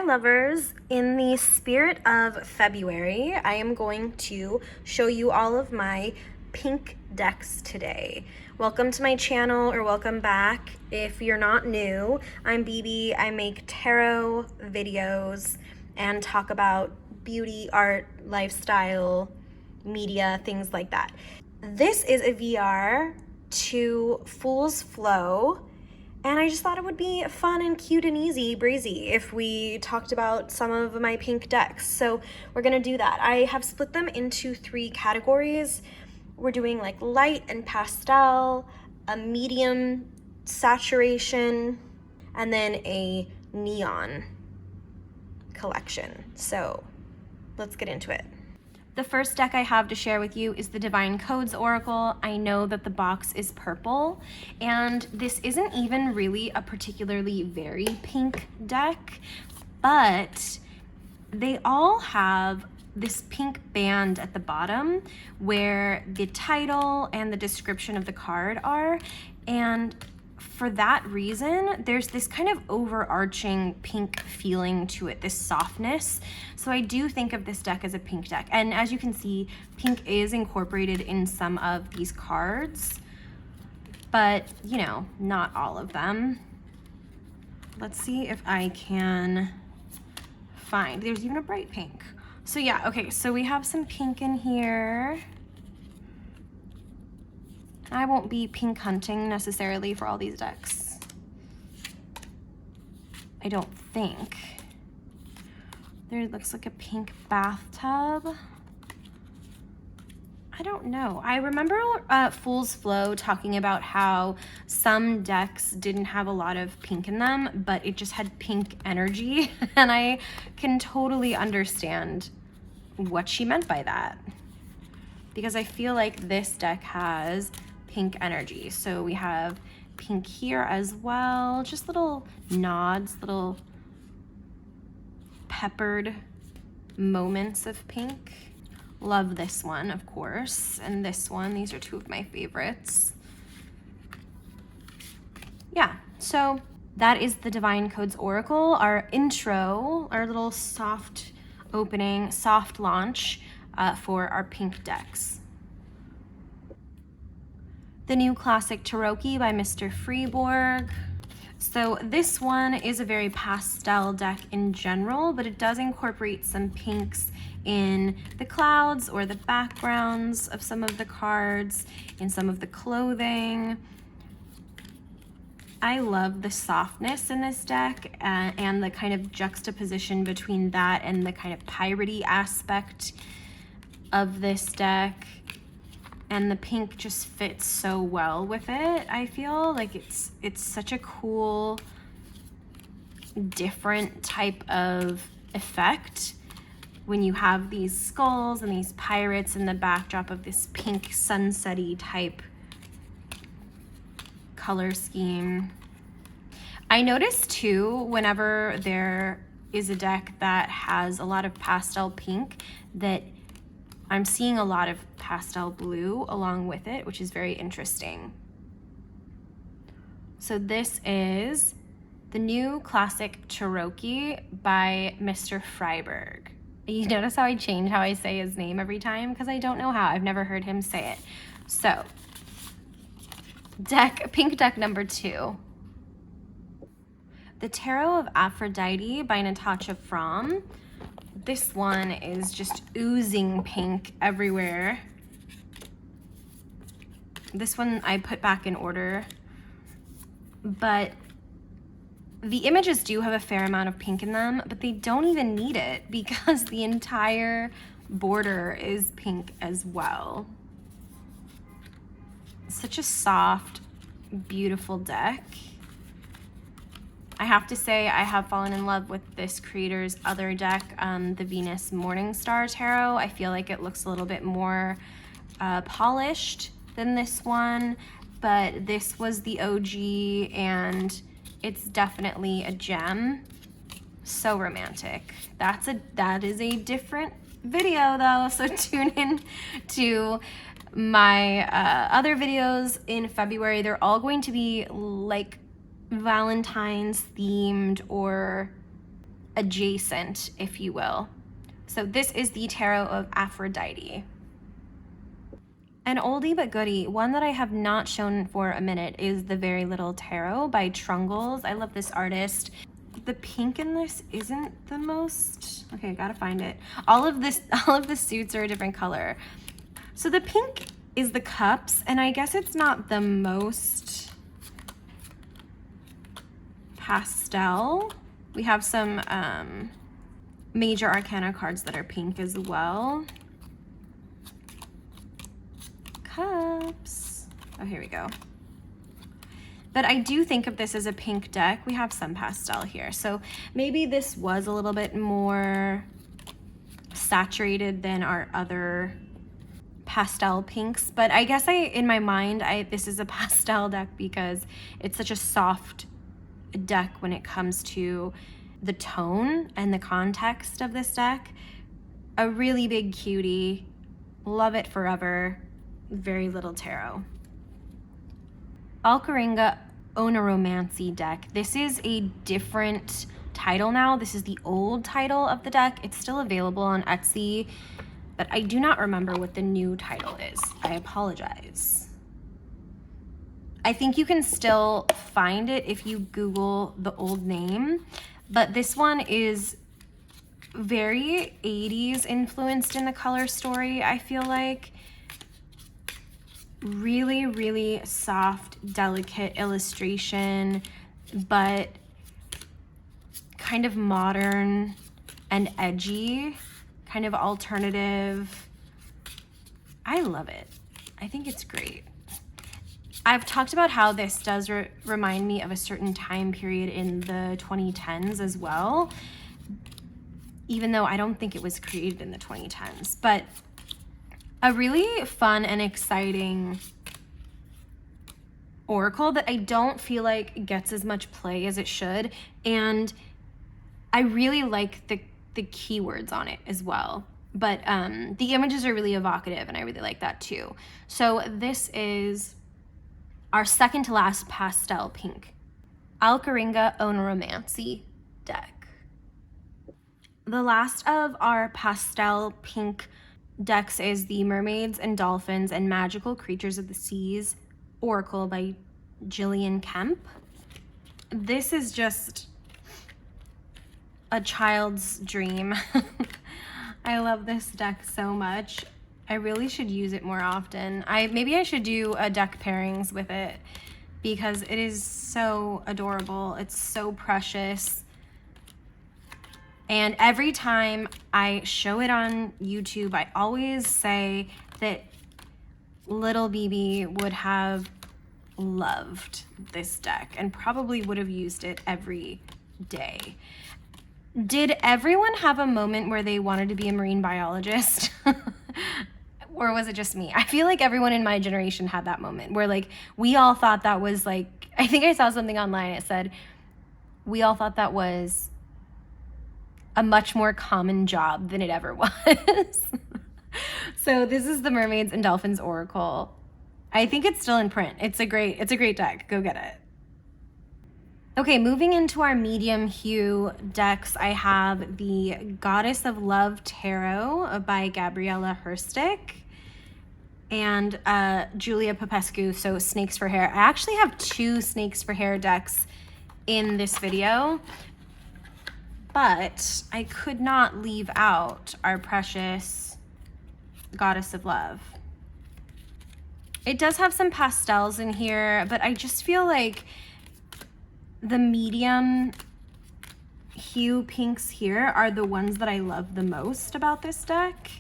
lovers, in the spirit of February, I am going to show you all of my pink decks today. Welcome to my channel, or welcome back. If you're not new, I'm BB. I make tarot videos and talk about beauty, art, lifestyle, media, things like that. This is a VR to Fool's Flow. And I just thought it would be fun and cute and easy breezy if we talked about some of my pink decks. So we're gonna do that. I have split them into 3 categories. We're doing like light and pastel, a medium saturation, and then a neon collection. So let's get into it. The first deck I have to share with you is the Divine Codes Oracle. I know that the box is purple, and this isn't even really a particularly very pink deck, but they all have this pink band at the bottom where the title and the description of the card are, and for that reason, there's this kind of overarching pink feeling to it, this softness. So I do think of this deck as a pink deck. And as you can see, pink is incorporated in some of these cards, but you know, not all of them. Let's see if I can find, there's even a bright pink. So yeah, okay, so we have some pink in here. I won't be pink hunting necessarily for all these decks. I don't think. There looks like a pink bathtub. I don't know. I remember Fool's Flow talking about how some decks didn't have a lot of pink in them, but it just had pink energy. And I can totally understand what she meant by that, because I feel like this deck has pink energy. So we have pink here as well, just little nods, little peppered moments of pink. Love this one, of course, and this one. These are 2 of my favorites. Yeah, so that is the Divine Codes Oracle, our intro, our little soft opening, soft launch for our pink decks. The new classic Tarot by Mr. Freeborg. So this one is a very pastel deck in general, but it does incorporate some pinks in the clouds or the backgrounds of some of the cards, in some of the clothing. I love the softness in this deck and the kind of juxtaposition between that and the kind of piratey aspect of this deck. And the pink just fits so well with it. I feel like it's such a cool, different type of effect when you have these skulls and these pirates in the backdrop of this pink sunset-y type color scheme. I noticed too, whenever there is a deck that has a lot of pastel pink, that I'm seeing a lot of pastel blue along with it, which is very interesting. So this is the new classic Cherokee by Mr. Freiberg. You notice how I change how I say his name every time? Because I don't know how. I've never heard him say it. So, pink deck number 2. The Tarot of Aphrodite by Natasha Fromm. This one is just oozing pink everywhere. This one I put back in order, but the images do have a fair amount of pink in them, but they don't even need it because the entire border is pink as well. Such a soft, beautiful deck. I have to say I have fallen in love with this creator's other deck, the Venus Morningstar Tarot. I feel like it looks a little bit more polished than this one, but this was the OG and it's definitely a gem. So romantic. That is a different video though, so tune in to my other videos in February. They're all going to be like Valentine's themed or adjacent, if you will. So this is the Tarot of Aphrodite. An oldie but goodie, one that I have not shown for a minute, is the Very Little Tarot by Trungles. I love this artist. The pink in this isn't the most, okay, I gotta find it. All of the suits are a different color. So the pink is the cups, and I guess it's not the most pastel. We have some major arcana cards that are pink as well. Cups. Oh, here we go. But I do think of this as a pink deck. We have some pastel here. So maybe this was a little bit more saturated than our other pastel pinks. But I guess in my mind, this is a pastel deck because it's such a soft deck when it comes to the tone and the context of this deck. A really big cutie. Love it forever. Very Little Tarot. Alcaringa Onoromancy deck. This is a different title now. This is the old title of the deck. It's still available on Etsy, but I do not remember what the new title is. I apologize. I think you can still find it if you Google the old name, but this one is very 80s influenced in the color story, I feel like. Really, really soft, delicate illustration, but kind of modern and edgy, kind of alternative. I love it. I think it's great. I've talked about how this does remind me of a certain time period in the 2010s as well, even though I don't think it was created in the 2010s, but a really fun and exciting oracle that I don't feel like gets as much play as it should. And I really like the keywords on it as well. But the images are really evocative, and I really like that too. So this is our second to last pastel pink, Alcaringa Onoromancy deck. The last of our pastel pink decks is the Mermaids and Dolphins and Magical Creatures of the Seas Oracle by Jillian Kemp. This is just a child's dream. I love this deck so much. I really should use it more often. Maybe I should do a deck pairings with it because it is so adorable. It's so precious. And every time I show it on YouTube, I always say that little BB would have loved this deck and probably would have used it every day. Did everyone have a moment where they wanted to be a marine biologist? Or was it just me? I feel like everyone in my generation had that moment where like we all thought that was like, I think I saw something online, it said, we all thought that was a much more common job than it ever was. So this is the Mermaids and Dolphins Oracle. I think it's still in print. It's a great deck. Go get it. Okay, moving into our medium hue decks, I have the Goddess of Love Tarot by Gabriella Herstick and Julia Popescu, so Snakes for Hair. I actually have 2 Snakes for Hair decks in this video, but I could not leave out our precious Goddess of Love. It does have some pastels in here, but I just feel like the medium hue pinks here are the ones that I love the most about this deck.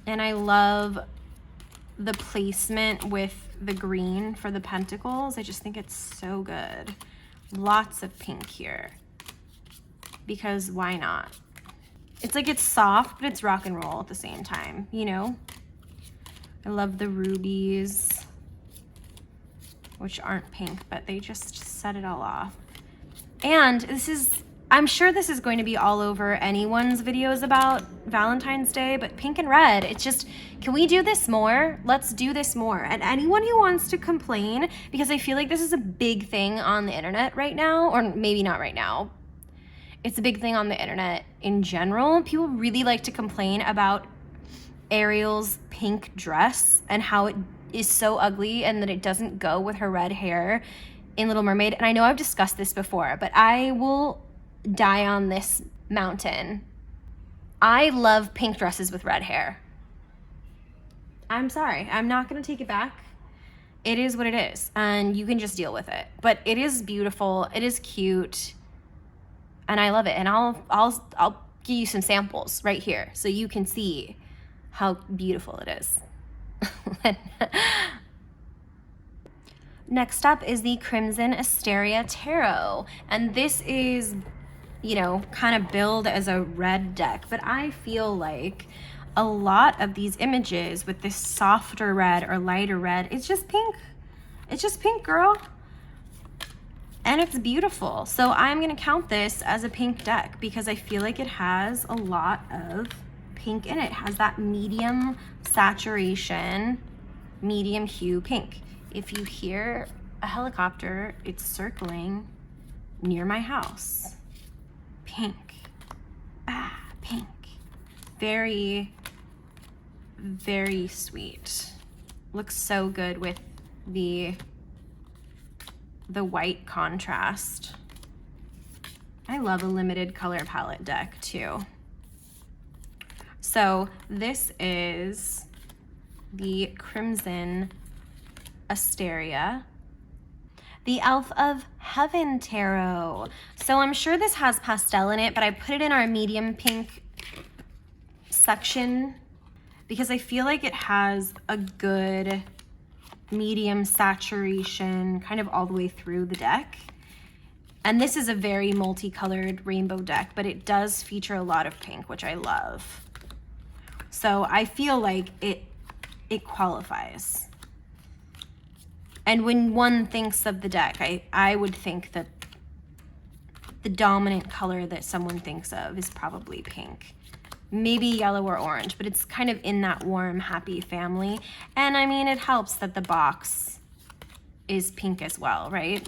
And I love the placement with the green for the pentacles. I just think it's so good. Lots of pink here, because why not? It's like it's soft, but it's rock and roll at the same time, you know? I love the rubies, which aren't pink, but they just set it all off. And this is, I'm sure this is going to be all over anyone's videos about Valentine's Day, but pink and red, it's just, can we do this more? Let's do this more. And anyone who wants to complain, because I feel like this is a big thing on the internet right now, or maybe not right now. It's a big thing on the internet in general. People really like to complain about Ariel's pink dress and how it is so ugly and that it doesn't go with her red hair in Little Mermaid. And I know I've discussed this before, but I will die on this mountain. I love pink dresses with red hair. I'm sorry, I'm not gonna take it back. It is what it is, and you can just deal with it. But it is beautiful, it is cute, and I love it. And I'll give you some samples right here so you can see how beautiful it is. Next up is the Crimson Asteria Tarot, and this is, you know, kind of billed as a red deck, but I feel like a lot of these images with this softer red or lighter red, it's just pink. It's just pink, girl. And it's beautiful. So I'm gonna count this as a pink deck because I feel like it has a lot of pink in it. It has that medium saturation, medium hue pink. If you hear a helicopter, it's circling near my house. Pink. Ah, pink. Very, very sweet. Looks so good with the white contrast. I love a limited color palette deck too. So this is the Crimson Asteria, the Elf of Heaven Tarot. So I'm sure this has pastel in it, but I put it in our medium pink section because I feel like it has a good medium saturation kind of all the way through the deck. And this is a very multicolored rainbow deck, but it does feature a lot of pink, which I love. So I feel like it qualifies. And when one thinks of the deck, I would think that the dominant color that someone thinks of is probably pink. Maybe yellow or orange, but it's kind of in that warm, happy family. And I mean, it helps that the box is pink as well, right?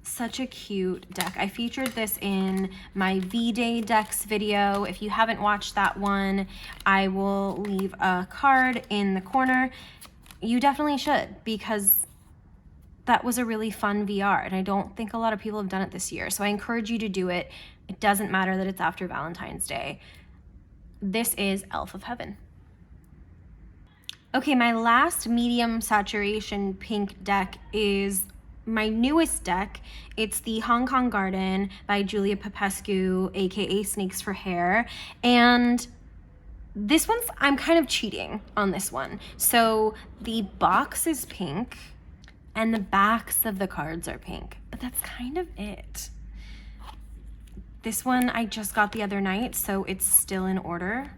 Such a cute deck. I featured this in my V-Day decks video. If you haven't watched that one, I will leave a card in the corner. You definitely should, because that was a really fun VR, and I don't think a lot of people have done it this year. So I encourage you to do it. It doesn't matter that it's after Valentine's Day. This is Elf of Heaven. Okay, my last medium saturation pink deck is my newest deck. It's the Hong Kong Garden by Julia Popescu, aka Snakes for Hair. And this one's, I'm kind of cheating on this one. So the box is pink and the backs of the cards are pink, but that's kind of it. This one I just got the other night, so it's still in order.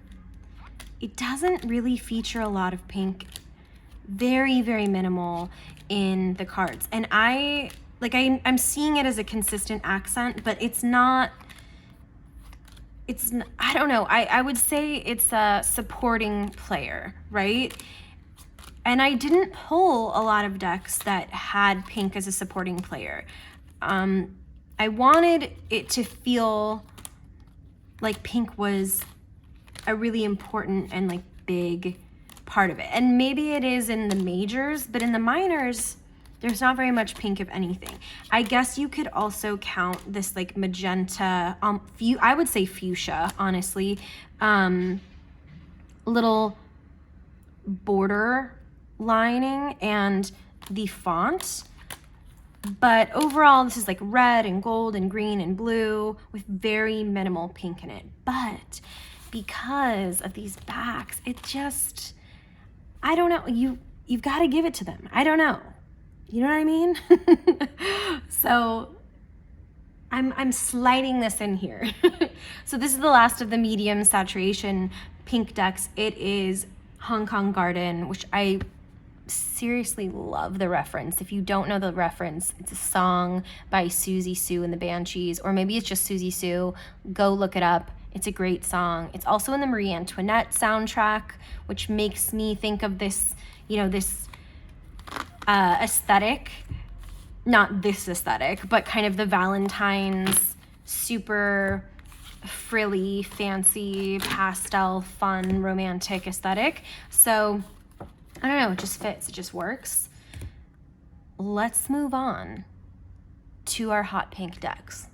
It doesn't really feature a lot of pink. Very, very minimal in the cards. And I'm seeing it as a consistent accent, but it's not, I don't know. I would say it's a supporting player, right? And I didn't pull a lot of decks that had pink as a supporting player. I wanted it to feel like pink was a really important and like big part of it. And maybe it is in the majors, but in the minors, there's not very much pink, if anything. I guess you could also count this like magenta, I would say fuchsia, honestly, little border lining and the font. But overall, this is like red and gold and green and blue with very minimal pink in it. But because of these backs, it just, I don't know, you've got to give it to them. I don't know. You know what I mean? So I'm sliding this in here. So this is the last of the medium saturation pink decks. It is Hong Kong Garden, which I seriously love the reference. If you don't know the reference, it's a song by Susie Sue and the Banshees, or maybe it's just Susie Sue. Go look it up. It's a great song. It's also in the Marie Antoinette soundtrack, which makes me think of this, this aesthetic. Not this aesthetic, but kind of the Valentine's super frilly, fancy, pastel, fun, romantic aesthetic. So I don't know, it just fits, it just works. Let's move on to our hot pink decks.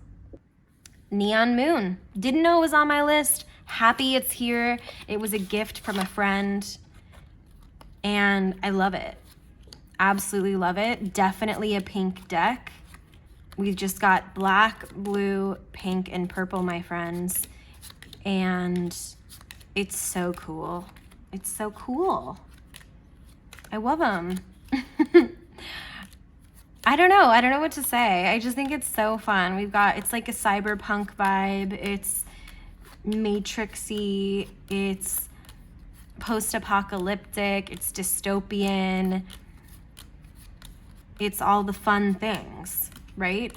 Neon Moon. Didn't know it was on my list. Happy it's here. It was a gift from a friend and I love it. Absolutely love it. Definitely a pink deck. We've just got black, blue, pink, and purple, my friends. And it's so cool. It's so cool. I love them. I don't know what to say. I just think it's so fun. It's like a cyberpunk vibe. It's matrixy. It's post-apocalyptic. It's dystopian. It's all the fun things, right?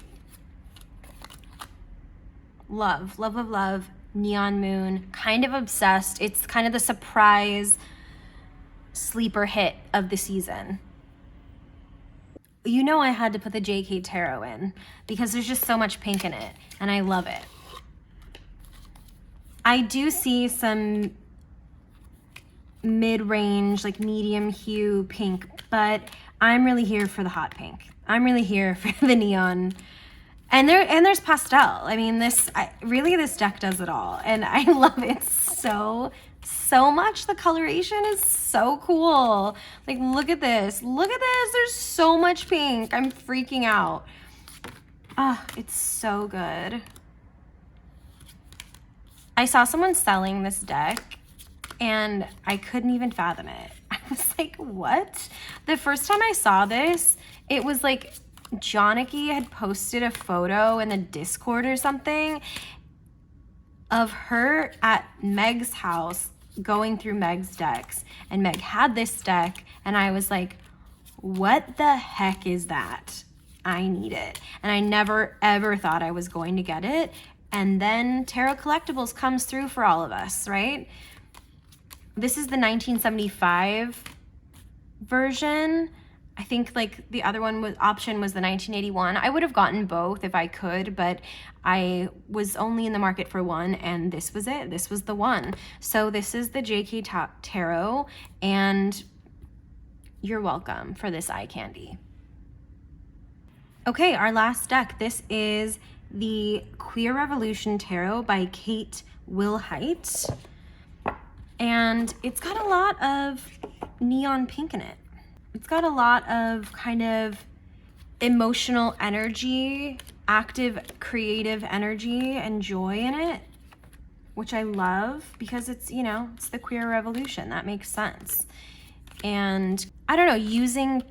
Love, love, love, love. Neon Moon. Kind of obsessed. It's kind of the surprise sleeper hit of the season. I had to put the JK Tarot in because there's just so much pink in it and I love it. I do see some mid-range, like medium hue pink, but I'm really here for the hot pink. I'm really here for the neon. And there's pastel. I mean, this deck does it all and I love it so much. The coloration is so cool. Like, look at this. Look at this. There's so much pink. I'm freaking out. It's so good. I saw someone selling this deck and I couldn't even fathom it. I was like, what? The first time I saw this, it was like Johnnicky had posted a photo in the Discord or something of her at Meg's house going through Meg's decks, and Meg had this deck and I was like, what the heck is that? I need it. And I never ever thought I was going to get it. And then Tarot Collectibles comes through for all of us, right? This is the 1975 version. I think like the other option was the 1981. I would have gotten both if I could, but I was only in the market for one and this was it. This was the one. So this is the JK Tarot and you're welcome for this eye candy. Okay, our last deck. This is the Queer Revolution Tarot by Kate Wilhite. And it's got a lot of neon pink in it. It's got a lot of kind of emotional energy, active, creative energy and joy in it, which I love because it's, it's the queer revolution. That makes sense. And I don't know, using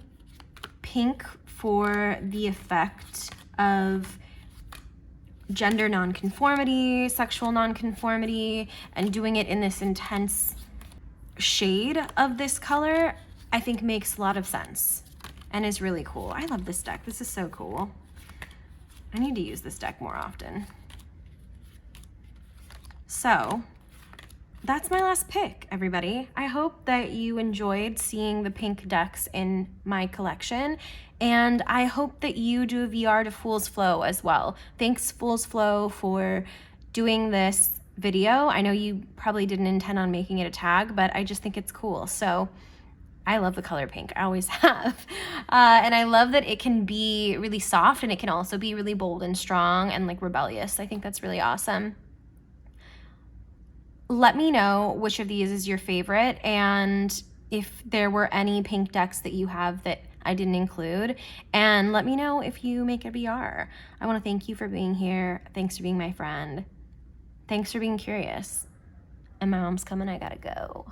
pink for the effect of gender nonconformity, sexual nonconformity, and doing it in this intense shade of this color, I think makes a lot of sense and is really cool. I love this deck. This is so cool. I need to use this deck more often. So that's my last pick, everybody. I hope that you enjoyed seeing the pink decks in my collection, and I hope that you do a VR to Fool's Flow as well. Thanks, Fool's Flow, for doing this video. I know you probably didn't intend on making it a tag, but I just think it's cool. So I love the color pink. I always have. And I love that it can be really soft and it can also be really bold and strong and like rebellious. I think that's really awesome. Let me know which of these is your favorite and if there were any pink decks that you have that I didn't include. And let me know if you make a VR. I want to thank you for being here. Thanks for being my friend. Thanks for being curious. And my mom's coming. I gotta go.